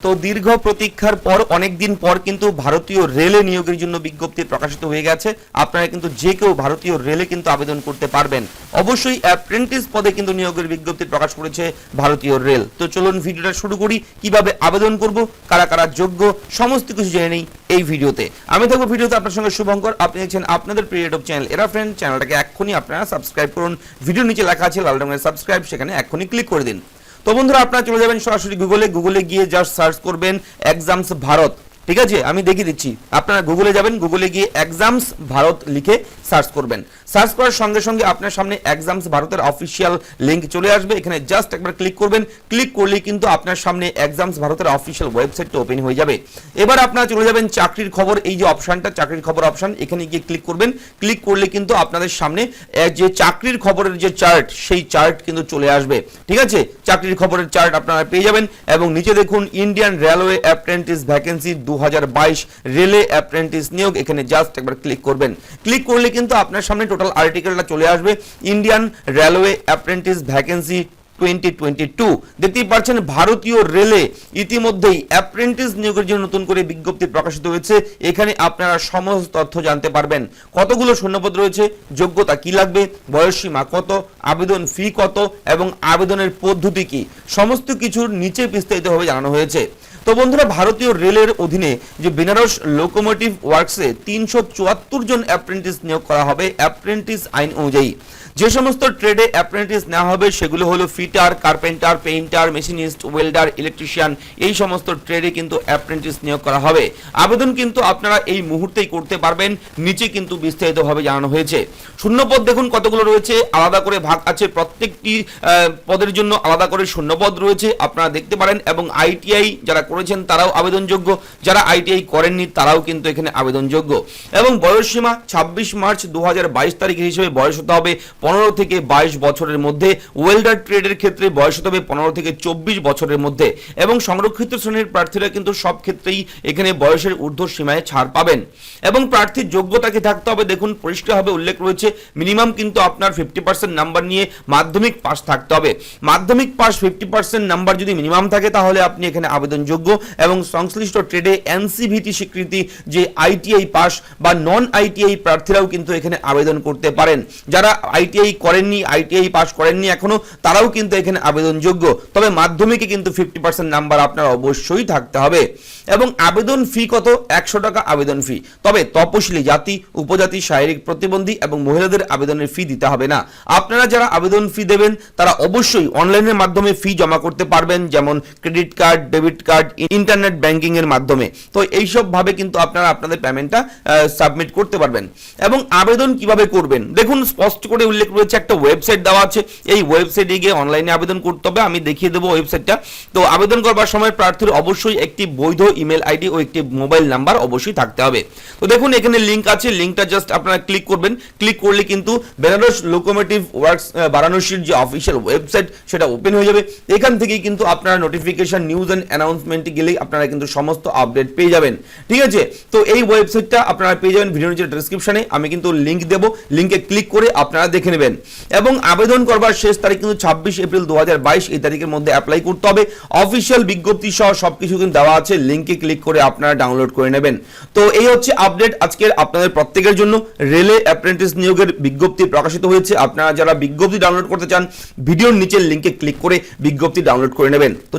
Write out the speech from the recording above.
তো দীর্ঘ প্রতীক্ষার পর অনেকদিন পর কিন্তু ভারতীয় রেলে নিয়োগের জন্য বিজ্ঞপ্তি প্রকাশিত হয়ে গেছে। আপনারা কিন্তু যে কেউ ভারতীয় রেলে কিন্তু আবেদন করতে পারবেন। অবশ্যই অ্যাপ্রেন্টিস পদে কিন্তু নিয়োগের বিজ্ঞপ্তি প্রকাশ করেছে ভারতীয় রেল। তো চলুন ভিডিওটা শুরু করি, কিভাবে আবেদন করব, কারা কারা যোগ্য, সমস্ত কিছু জেনে নেই এই ভিডিওতে। আমি থাকবো ভিডিওতে আপনার সঙ্গে শুভঙ্কর। আপনি দেখছেন আপনাদের প্রিয় ইউটিউব চ্যানেল এরা ফ্রেন্ড। চ্যানেলটাকে এক্ষুনি আপনারা সাবস্ক্রাইব করুন। ভিডিও নিচে লেখা আছে লাল রঙের সাবস্ক্রাইব, সেখানে এক্ষুনি ক্লিক করে দিন। তো বন্ধুরা, আপনারা চলে যাবেন সরাসরি গুগলে গিয়ে জাস্ট সার্চ করবেন এক্সামস ভারত। ঠিক আছে, আমি দেখিয়ে দিচ্ছি। আপনারা গুগলে যাবেন, গুগলে গিয়ে এক্সামস ভারত লিখে সার্চ করবেন। সার্চ করার সঙ্গে সঙ্গে আপনার সামনে এক্সামস ভারতের অফিসিয়াল লিঙ্ক চলে আসবে। এখানে জাস্ট একবার ক্লিক করবেন। ক্লিক করলেই কিন্তু আপনার সামনে এক্সামস ভারতের অফিসিয়াল ওয়েবসাইটটা ওপেন হয়ে যাবে। এবার আপনারা চলে যাবেন চাকরির খবর, এই যে অপশনটা চাকরির খবর অপশন, এখানে গিয়ে ক্লিক করবেন। ক্লিক করলে কিন্তু আপনাদের সামনে যে চাকরির খবরের যে চার্ট, সেই চার্ট কিন্তু চলে আসবে। ঠিক আছে, চাকরির খবরের চার্ট আপনারা পেয়ে যাবেন। এবং নিচে দেখুন ইন্ডিয়ান রেলওয়ে অ্যাপ্রেন্টিস ভ্যাকেন্সি 2022 রেলে অ্যাপ্রেন্টিস নিয়োগ। এখানে জাস্ট একবার ক্লিক করবেন। ক্লিক করলে কিন্তু আপনার সামনে টোটাল আর্টিকেলটা চলে আসবে। ইন্ডিয়ান রেলওয়ে অ্যাপ্রেন্টিস ভ্যাকেন্সি 2022 দেখতেই পাচ্ছেন, ভারতীয় রেলে ইতিমধ্যেই অ্যাপ্রেন্টিস নিয়োগের জন্য নতুন করে বিজ্ঞপ্তি প্রকাশিত হয়েছে। এখানে আপনারা সমস্ত তথ্য জানতে পারবেন। কতগুলো শূন্যপদ রয়েছে, যোগ্যতা কি লাগবে, বয়সসীমা কত, আবেদন ফি কত এবং আবেদনের পদ্ধতি কি, সমস্ত কিছুর নিচে বিস্তারিতভাবে জানানো হয়েছে। তো বন্ধুরা, ভারতীয় রেলের অধীনে যে বেনারস লোকোমোটিভ ওয়ার্কসে 374 জন অ্যাপ্রেন্টিস নিয়োগ করা হবে অ্যাপ্রেন্টিস আইন অনুযায়ী। যে সমস্ত ট্রেডে অ্যাপ্রেন্টিস নেওয়া হবে সেগুলো হলো fitter, carpenter, painter, machinist, welder, electrician, এই সমস্ত ট্রেডে কিন্তু অ্যাপ্রেন্টিস নিয়োগ করা হবে। আবেদন কিন্তু আপনারা এই মুহূর্তেই করতে পারবেন। নিচে কিন্তু বিস্তারিতভাবে জানানো হয়েছে। শূন্যপদ দেখুন কতগুলো রয়েছে, আলাদা করে ভাগ আছে। প্রত্যেকটি পদের জন্য আলাদা করে শূন্যপদ রয়েছে, আপনারা দেখতে পারেন। এবং আইটিআই যারা করেছেন তারাও আবেদনযোগ্য, যারা আইটিআই করেননি তারাও কিন্তু এখানে আবেদনযোগ্য। এবং বয়সসীমা 26 মার্চ 2022 তারিখের হিসেবে বয়স হতে হবে 15 থেকে 22 বছরের মধ্যে। ওয়েল্ডার ট্রেডের ক্ষেত্রে বয়স হতে হবে 15 থেকে 24 বছরের মধ্যে। এবং সংরক্ষিত শ্রেণীর প্রার্থীরা কিন্তু সব ক্ষেত্রেই এখানে বয়সের ঊর্ধ্ব সীমায় ছাড় পাবেন। এবং প্রার্থীর যোগ্যতা কি থাকতে হবে, দেখুন পরিষ্কারভাবে উল্লেখ রয়েছে। মিনিমাম কিন্তু আপনার 50% নাম্বার নিয়ে মাধ্যমিক পাস থাকতে হবে। মাধ্যমিক পাস 50% নাম্বার যদি মিনিমাম থাকে তাহলে আপনি এখানে আবেদনযোগ্য। এবং সংশ্লিষ্ট ট্রেডে এনসিভিটি স্বীকৃতি যে আইটিআই পাস বা নন আইটিআই প্রার্থীরাও কিন্তু এখানে আবেদন করতে পারেন। যারা আইটিআই করেননি, আইটিআই পাস করেননি এখনো, তারাও কিন্তু এখানে আবেদনযোগ্য। তবে মাধ্যমিকে কিন্তু 50% নাম্বার আপনার অবশ্যই থাকতে হবে। এবং আবেদন ফি কত, 100 টাকা আবেদন ফি। তবে তপশিলি জাতি, উপজাতি, শারীরিক প্রতিবন্ধী এবং মহিলাদের আবেদনের ফি দিতে হবে না। আপনারা যারা আবেদন ফি দেবেন তারা অবশ্যই অনলাইনের মাধ্যমে ফি জমা করতে পারবেন, যেমন credit card, debit card, internet banking এর মাধ্যমে। তো এইসব ভাবে কিন্তু আপনারা আপনাদের পেমেন্টটা সাবমিট করতে পারবেন। এবং আবেদন কিভাবে করবেন দেখুন স্পষ্ট করে উল্লেখ রয়েছে। একটা ওয়েবসাইট দেওয়া আছে, এই ওয়েবসাইটে গিয়ে অনলাইনে আবেদন করতে হবে। আমি দেখিয়ে দেবো ওয়েবসাইটটা। তো আবেদন করবার সময় প্রার্থীর অবশ্যই একটি বৈধ ইমেল আইডি ও একটি মোবাইল নাম্বার অবশ্যই থাকতে হবে। তো দেখুন এখানে লিঙ্ক আছে, লিঙ্কটা জাস্ট আপনারা ক্লিক করবেন। ক্লিক করলে কিন্তু বেনারস লোকোমোটিভ ওয়ার্কস বারাণসীর যে অফিসিয়াল ওয়েবসাইট সেটা ওপেন হয়ে যাবে। এখান থেকেই কিন্তু আপনারা নোটিফিকেশন, নিউজ এন্ড অ্যানাউন্সমেন্টে গেলেই আপনারা কিন্তু সমস্ত আপডেট পেয়ে যাবেন। ঠিক আছে, তো এই ওয়েবসাইটটা আপনারা পেয়ে যাবেন ভিডিওর নিচে ডেসক্রিপশনে। আমি কিন্তু লিঙ্ক দেবো, লিঙ্কে ক্লিক করে আপনারা দেখে নেবেন। এবং আবেদন করবার শেষ তারিখ কিন্তু 26 এপ্রিল 2022, এই তারিখের মধ্যে অ্যাপ্লাই করতে হবে। অফিসিয়াল বিজ্ঞপ্তি সহ সবকিছু কিন্তু দেওয়া আছে, লিঙ্কে ক্লিক করে আপনারা ডাউনলোড করে নেবেন। তো এই হচ্ছে আপডেট আজকের আপনাদের প্রত্যেকের জন্য। রেলে অ্যাপ্রেন্টিস নিয়োগের বিজ্ঞপ্তি প্রকাশিত হয়েছে। আপনারা যারা বিজ্ঞপ্তি ডাউনলোড করতে চান ভিডিওর নিচের লিঙ্কে ক্লিক করে বিজ্ঞপ্তি ডাউনলোড করে নেবেন। তো